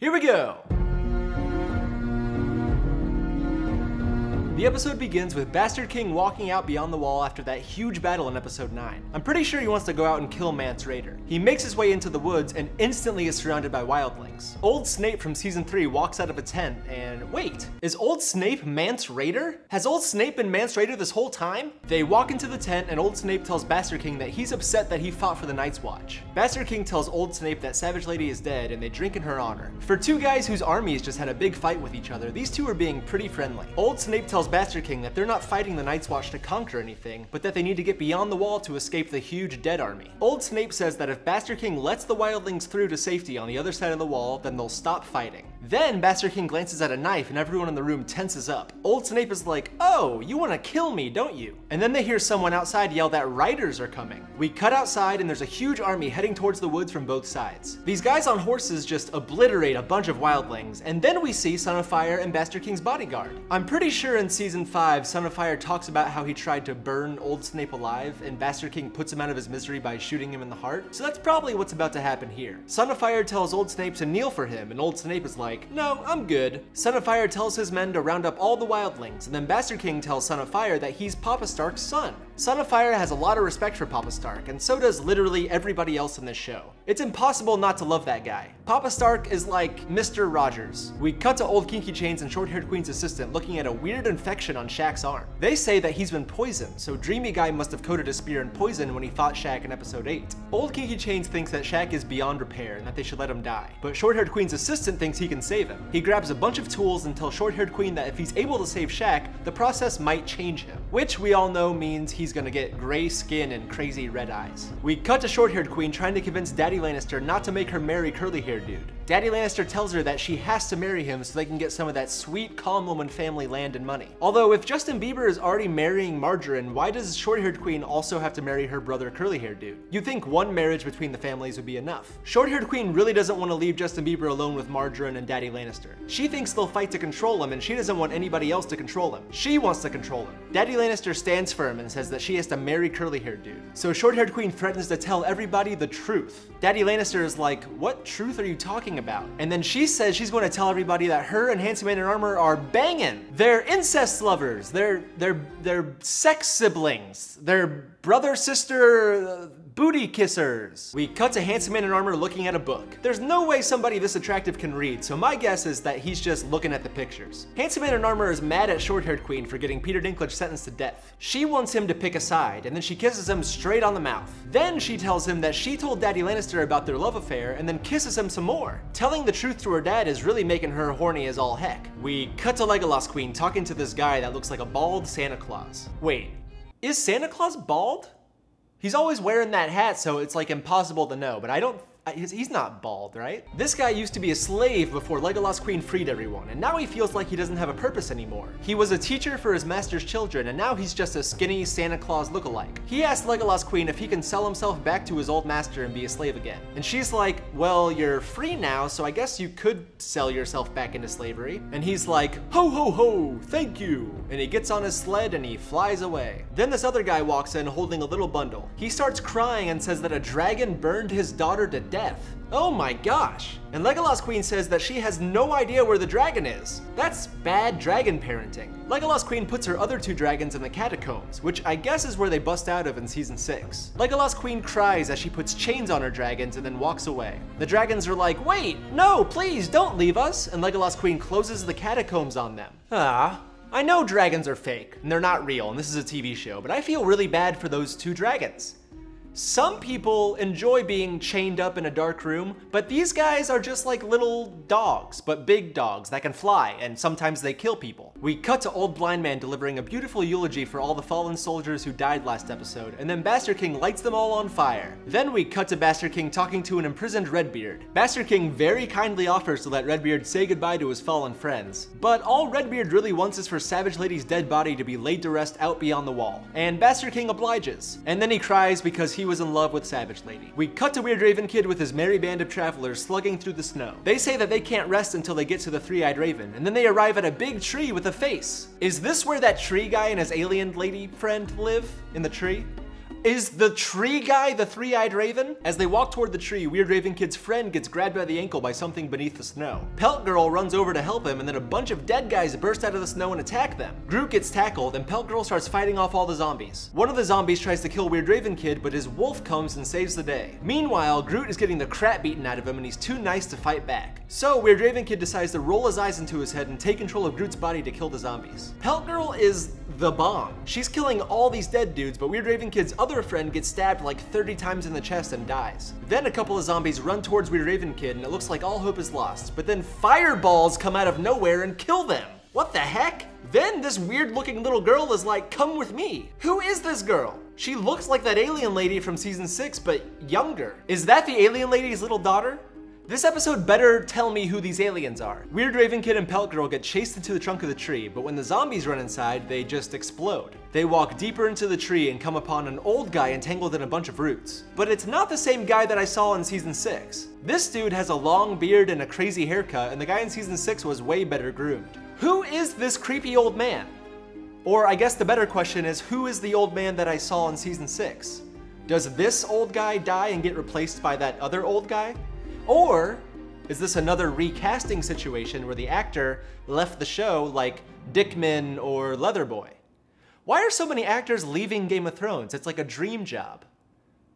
Here we go! The episode begins with Bastard King walking out beyond the wall after that huge battle in episode 9. I'm pretty sure he wants to go out and kill Mance Rayder. He makes his way into the woods and instantly is surrounded by wildlings. Old Snape from season 3 walks out of a tent and wait, is Old Snape Mance Rayder? Has Old Snape been Mance Rayder this whole time? They walk into the tent and Old Snape tells Bastard King that he's upset that he fought for the Night's Watch. Bastard King tells Old Snape that Savage Lady is dead and they drink in her honor. For two guys whose armies just had a big fight with each other, these two are being pretty friendly. Old Snape tells Bastard King that they're not fighting the Night's Watch to conquer anything, but that they need to get beyond the wall to escape the huge dead army. Old Snape says that if Bastard King lets the wildlings through to safety on the other side of the wall, then they'll stop fighting. Then Bastard King glances at a knife and everyone in the room tenses up. Old Snape is like, "Oh, you want to kill me, don't you?" And then they hear someone outside yell that riders are coming. We cut outside and there's a huge army heading towards the woods from both sides. These guys on horses just obliterate a bunch of wildlings, and then we see Son of Fire and Bastard King's bodyguard. I'm pretty sure in season 5, Son of Fire talks about how he tried to burn Old Snape alive, and Bastard King puts him out of his misery by shooting him in the heart. So that's probably what's about to happen here. Son of Fire tells Old Snape to kneel for him, and Old Snape is like, "No, I'm good." Son of Fire tells his men to round up all the wildlings, and then Bastard King tells Son of Fire that he's Papa Stark's son. Son of Fire has a lot of respect for Papa Stark, and so does literally everybody else in this show. It's impossible not to love that guy. Papa Stark is like Mr. Rogers. We cut to Old Kinky Chains and Short-Haired Queen's assistant looking at a weird infection on Shaq's arm. They say that he's been poisoned, so Dreamy Guy must have coated his spear in poison when he fought Shaq in episode 8. Old Kinky Chains thinks that Shaq is beyond repair and that they should let him die, but Short-Haired Queen's assistant thinks he can save him. He grabs a bunch of tools and tells Short-Haired Queen that if he's able to save Shaq, the process might change him, which we all know means he's gonna get gray skin and crazy red eyes. We cut to Short-Haired Queen trying to convince Daddy Lannister not to make her marry curly-haired dude. Daddy Lannister tells her that she has to marry him so they can get some of that sweet calm woman family land and money. Although if Justin Bieber is already marrying Margarine, why does Short-Haired Queen also have to marry her brother curly-haired dude? You'd think one marriage between the families would be enough. Short-Haired Queen really doesn't want to leave Justin Bieber alone with Margarine and Daddy Lannister. She thinks they'll fight to control him and she doesn't want anybody else to control him. She wants to control him. Daddy Lannister stands firm and says that she has to marry curly-haired dude. So Short-Haired Queen threatens to tell everybody the truth. Daddy Lannister is like, "What truth are you talking about?" And then she says she's going to tell everybody that her and Handsome Man in Armor are banging. They're incest lovers. They're sex siblings. They're brother-sister booty kissers. We cut to Handsome Man in Armor looking at a book. There's no way somebody this attractive can read, so my guess is that he's just looking at the pictures. Handsome Man in Armor is mad at Short-Haired Queen for getting Peter Dinklage sentenced to death. She wants him to pick a side, and then she kisses him straight on the mouth. Then she tells him that she told Daddy Lannister about their love affair, and then kisses him some more. Telling the truth to her dad is really making her horny as all heck. We cut to Legolas Queen talking to this guy that looks like a bald Santa Claus. Wait, is Santa Claus bald? He's always wearing that hat, so it's like impossible to know, but he's not bald, right? This guy used to be a slave before Legolas Queen freed everyone, and now he feels like he doesn't have a purpose anymore. He was a teacher for his master's children, and now he's just a skinny Santa Claus lookalike. He asked Legolas Queen if he can sell himself back to his old master and be a slave again. And she's like, "Well, you're free now, so I guess you could sell yourself back into slavery." And he's like, "Ho ho ho, thank you." And he gets on his sled and he flies away. Then this other guy walks in holding a little bundle. He starts crying and says that a dragon burned his daughter to death. Oh my gosh. And Legolas Queen says that she has no idea where the dragon is. That's bad dragon parenting. Legolas Queen puts her other two dragons in the catacombs, which I guess is where they bust out of in season 6. Legolas Queen cries as she puts chains on her dragons and then walks away. The dragons are like, "Wait, no, please don't leave us." And Legolas Queen closes the catacombs on them. I know dragons are fake and they're not real and this is a TV show, but I feel really bad for those two dragons. Some people enjoy being chained up in a dark room, but these guys are just like little dogs, but big dogs that can fly, and sometimes they kill people. We cut to Old Blind Man delivering a beautiful eulogy for all the fallen soldiers who died last episode, and then Bastard King lights them all on fire. Then we cut to Bastard King talking to an imprisoned Redbeard. Bastard King very kindly offers to let Redbeard say goodbye to his fallen friends, but all Redbeard really wants is for Savage Lady's dead body to be laid to rest out beyond the wall, and Bastard King obliges. And then he cries because he was in love with Savage Lady. We cut to Weird Raven Kid with his merry band of travelers slugging through the snow. They say that they can't rest until they get to the Three-Eyed Raven, and then they arrive at a big tree with a face. Is this where that tree guy and his alien lady friend live? In the tree? Is the tree guy the three-eyed raven? As they walk toward the tree, Weird Raven Kid's friend gets grabbed by the ankle by something beneath the snow. Pelt Girl runs over to help him, and then a bunch of dead guys burst out of the snow and attack them. Groot gets tackled, and Pelt Girl starts fighting off all the zombies. One of the zombies tries to kill Weird Raven Kid, but his wolf comes and saves the day. Meanwhile, Groot is getting the crap beaten out of him, and he's too nice to fight back. So Weird Raven Kid decides to roll his eyes into his head and take control of Groot's body to kill the zombies. Pelt Girl is the bomb. She's killing all these dead dudes, but Weird Raven Kid's other friend gets stabbed like 30 times in the chest and dies. Then a couple of zombies run towards Weird Raven Kid, and it looks like all hope is lost. But then fireballs come out of nowhere and kill them. What the heck? Then this weird looking little girl is like, come with me. Who is this girl? She looks like that alien lady from season 6, but younger. Is that the alien lady's little daughter? This episode better tell me who these aliens are. Weird Raven Kid and Pelt Girl get chased into the trunk of the tree, but when the zombies run inside, they just explode. They walk deeper into the tree and come upon an old guy entangled in a bunch of roots. But it's not the same guy that I saw in season 6. This dude has a long beard and a crazy haircut, and the guy in season 6 was way better groomed. Who is this creepy old man? Or I guess the better question is, who is the old man that I saw in season 6? Does this old guy die and get replaced by that other old guy? Or is this another recasting situation where the actor left the show like Dickman or Leatherboy? Why are so many actors leaving Game of Thrones? It's like a dream job.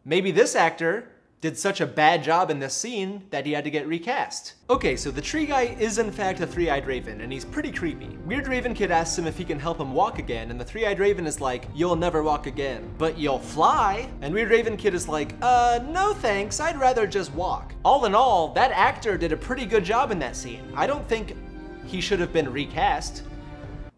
Maybe this actor did such a bad job in this scene that he had to get recast. Okay, so the tree guy is in fact a three-eyed raven, and he's pretty creepy. Weird Raven Kid asks him if he can help him walk again, and the three-eyed raven is like, you'll never walk again, but you'll fly? And Weird Raven Kid is like, no thanks, I'd rather just walk. All in all, that actor did a pretty good job in that scene. I don't think he should have been recast.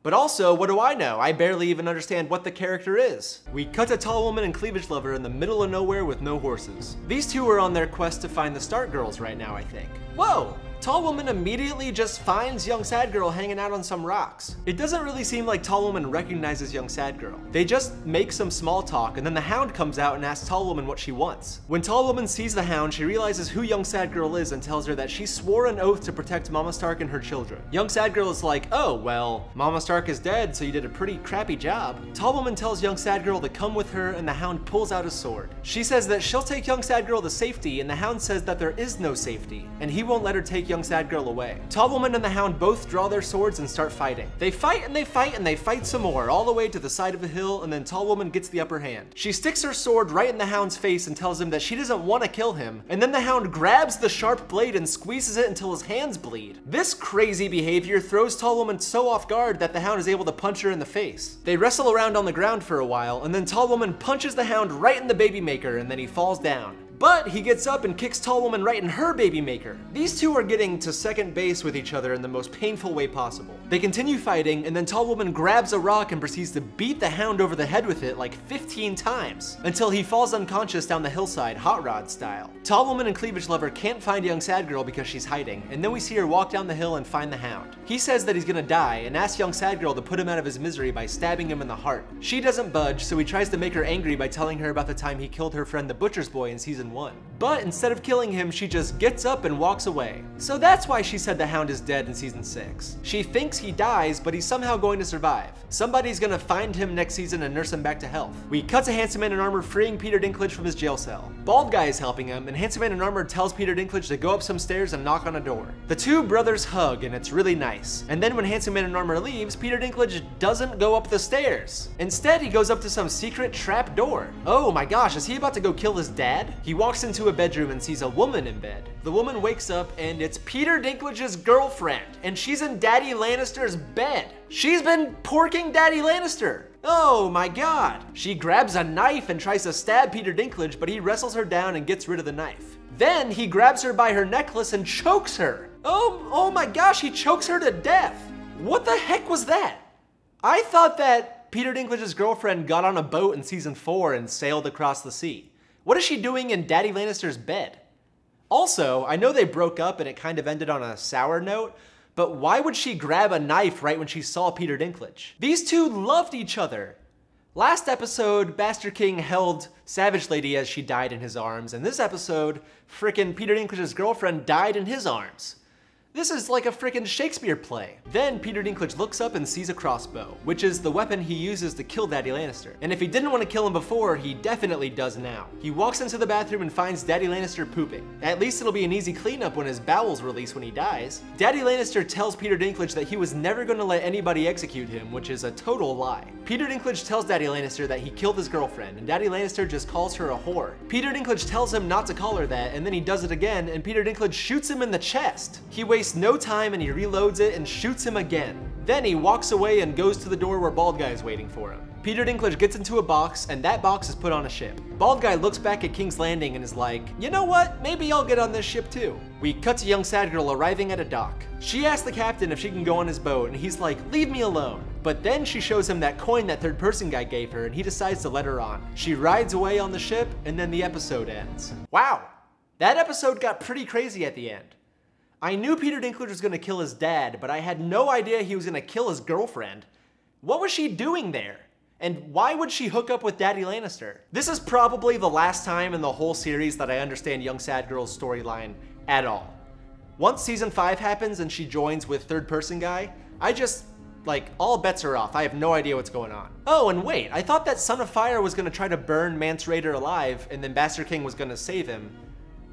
But also, what do I know? I barely even understand what the character is. We cut a tall woman and cleavage lover in the middle of nowhere with no horses. These two are on their quest to find the Stark girls right now, I think. Whoa! Tall Woman immediately just finds Young Sad Girl hanging out on some rocks. It doesn't really seem like Tall Woman recognizes Young Sad Girl. They just make some small talk, and then the Hound comes out and asks Tall Woman what she wants. When Tall Woman sees the Hound, she realizes who Young Sad Girl is and tells her that she swore an oath to protect Mama Stark and her children. Young Sad Girl is like, oh, well, Mama Stark is dead, so you did a pretty crappy job. Tall Woman tells Young Sad Girl to come with her, and the Hound pulls out his sword. She says that she'll take Young Sad Girl to safety, and the Hound says that there is no safety, and he won't let her take Young Sad Girl away. Tall Woman and the Hound both draw their swords and start fighting. They fight and they fight and they fight some more, all the way to the side of the hill, and then Tall Woman gets the upper hand. She sticks her sword right in the Hound's face and tells him that she doesn't want to kill him, and then the Hound grabs the sharp blade and squeezes it until his hands bleed. This crazy behavior throws Tall Woman so off guard that the Hound is able to punch her in the face. They wrestle around on the ground for a while, and then Tall Woman punches the Hound right in the baby maker, and then he falls down. But he gets up and kicks Tall Woman right in her baby maker. These two are getting to second base with each other in the most painful way possible. They continue fighting, and then Tall Woman grabs a rock and proceeds to beat the Hound over the head with it like 15 times, until he falls unconscious down the hillside, Hot Rod style. Tall Woman and Cleavage Lover can't find Young Sad Girl because she's hiding, and then we see her walk down the hill and find the Hound. He says that he's gonna die, and asks Young Sad Girl to put him out of his misery by stabbing him in the heart. She doesn't budge, so he tries to make her angry by telling her about the time he killed her friend the Butcher's Boy in season 1. But instead of killing him, she just gets up and walks away. So that's why she said the Hound is dead in season 6. She thinks he dies, but he's somehow going to survive. Somebody's gonna find him next season and nurse him back to health. We cut to Handsome Man in Armor freeing Peter Dinklage from his jail cell. Bald Guy is helping him, and Handsome Man in Armor tells Peter Dinklage to go up some stairs and knock on a door. The two brothers hug, and it's really nice. And then when Handsome Man in Armor leaves, Peter Dinklage doesn't go up the stairs. Instead, he goes up to some secret trap door. Oh my gosh, is he about to go kill his dad? He walks into a bedroom and sees a woman in bed. The woman wakes up, and it's Peter Dinklage's girlfriend, and she's in Daddy Lannister's bed. She's been porking Daddy Lannister. Oh my god. She grabs a knife and tries to stab Peter Dinklage, but he wrestles her down and gets rid of the knife. Then he grabs her by her necklace and chokes her. Oh my gosh, he chokes her to death. What the heck was that? I thought that Peter Dinklage's girlfriend got on a boat in season 4 and sailed across the sea. What is she doing in Daddy Lannister's bed? Also, I know they broke up and it kind of ended on a sour note, but why would she grab a knife right when she saw Peter Dinklage? These two loved each other. Last episode, Bastard King held Savage Lady as she died in his arms, and this episode, frickin' Peter Dinklage's girlfriend died in his arms. This is like a freaking Shakespeare play. Then Peter Dinklage looks up and sees a crossbow, which is the weapon he uses to kill Daddy Lannister. And if he didn't want to kill him before, he definitely does now. He walks into the bathroom and finds Daddy Lannister pooping. At least it'll be an easy cleanup when his bowels release when he dies. Daddy Lannister tells Peter Dinklage that he was never going to let anybody execute him, which is a total lie. Peter Dinklage tells Daddy Lannister that he killed his girlfriend, and Daddy Lannister just calls her a whore. Peter Dinklage tells him not to call her that, and then he does it again, and Peter Dinklage shoots him in the chest. He wastes no time and he reloads it and shoots him again. Then he walks away and goes to the door where Bald Guy is waiting for him. Peter Dinklage gets into a box, and that box is put on a ship. Bald Guy looks back at King's Landing and is like, you know what, maybe I'll get on this ship too. We cut to young sad girl arriving at a dock. She asks the captain if she can go on his boat, and he's like, leave me alone. But then she shows him that coin that third person guy gave her, and he decides to let her on. She rides away on the ship, and then the episode ends. Wow, that episode got pretty crazy at the end. I knew Peter Dinklage was gonna kill his dad, but I had no idea he was gonna kill his girlfriend. What was she doing there? And why would she hook up with Daddy Lannister? This is probably the last time in the whole series that I understand young sad girl's storyline at all. Once season 5 happens and she joins with third person guy, I just, like, all bets are off. I have no idea what's going on. Oh, and wait, I thought that Son of Fire was gonna try to burn Mance Rayder alive and then Bastard King was gonna save him.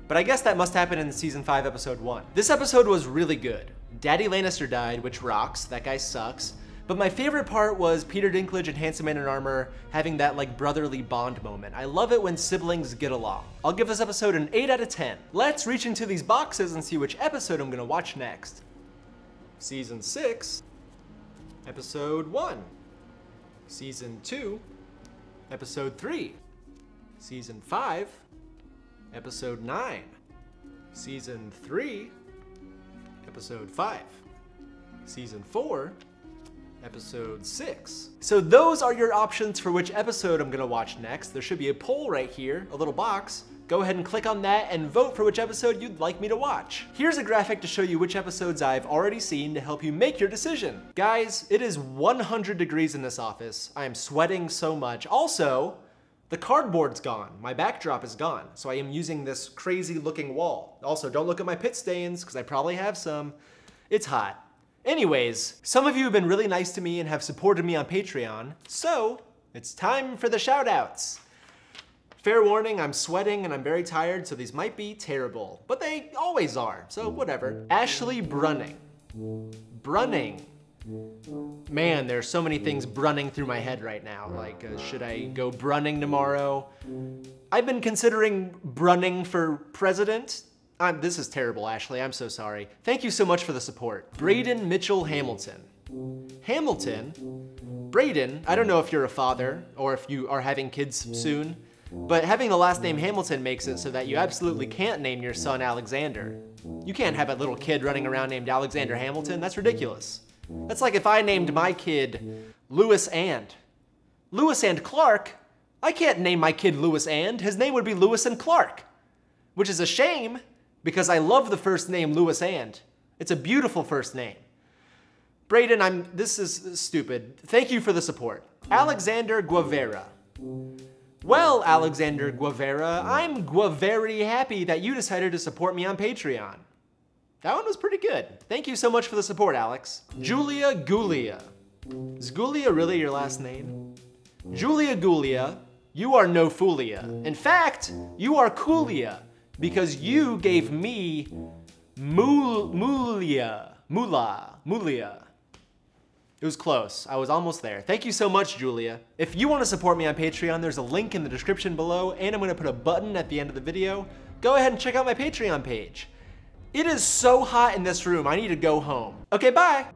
But I guess that must happen in season 5, episode 1. This episode was really good. Daddy Lannister died, which rocks, that guy sucks. But my favorite part was Peter Dinklage and Handsome Man in Armor having that like brotherly bond moment. I love it when siblings get along. I'll give this episode an 8 out of 10. Let's reach into these boxes and see which episode I'm gonna watch next. Season 6, episode 1. Season 2, episode 3. Season 5, episode 9. Season 3, episode 5. Season 4, episode 6. So those are your options for which episode I'm gonna watch next. There should be a poll right here, a little box. Go ahead and click on that and vote for which episode you'd like me to watch. Here's a graphic to show you which episodes I've already seen to help you make your decision. Guys, it is 100 degrees in this office. I am sweating so much. Also, the cardboard's gone. My backdrop is gone, so I am using this crazy looking wall. Also, don't look at my pit stains, because I probably have some. It's hot. Anyways, some of you have been really nice to me and have supported me on Patreon, so it's time for the shoutouts. Fair warning, I'm sweating and I'm very tired, so these might be terrible, but they always are, so whatever. Ashley Brunning. Brunning. Man, there's so many things brunning through my head right now. Like, should I go brunning tomorrow? I've been considering brunning for president. This is terrible, Ashley. I'm so sorry. Thank you so much for the support. Braden Mitchell Hamilton. Hamilton? Braden, I don't know if you're a father or if you are having kids soon, but having the last name Hamilton makes it so that you absolutely can't name your son Alexander. You can't have a little kid running around named Alexander Hamilton. That's ridiculous. That's like if I named my kid Lewis and. Lewis and Clark? I can't name my kid Lewis and. His name would be Lewis and Clark, which is a shame because I love the first name Lewis and. It's a beautiful first name. Braden, this is stupid. Thank you for the support. Alexander Guevara. Well, Alexander Guevara, I'm very happy that you decided to support me on Patreon. That one was pretty good. Thank you so much for the support, Alex. Julia Gulia. Is Gulia really your last name? Julia Gulia, you are no foolia. In fact, you are coolia because you gave me Mulia. It was close. I was almost there. Thank you so much, Julia. If you want to support me on Patreon, there's a link in the description below, and I'm going to put a button at the end of the video. Go ahead and check out my Patreon page. It is so hot in this room, I need to go home. Okay, bye!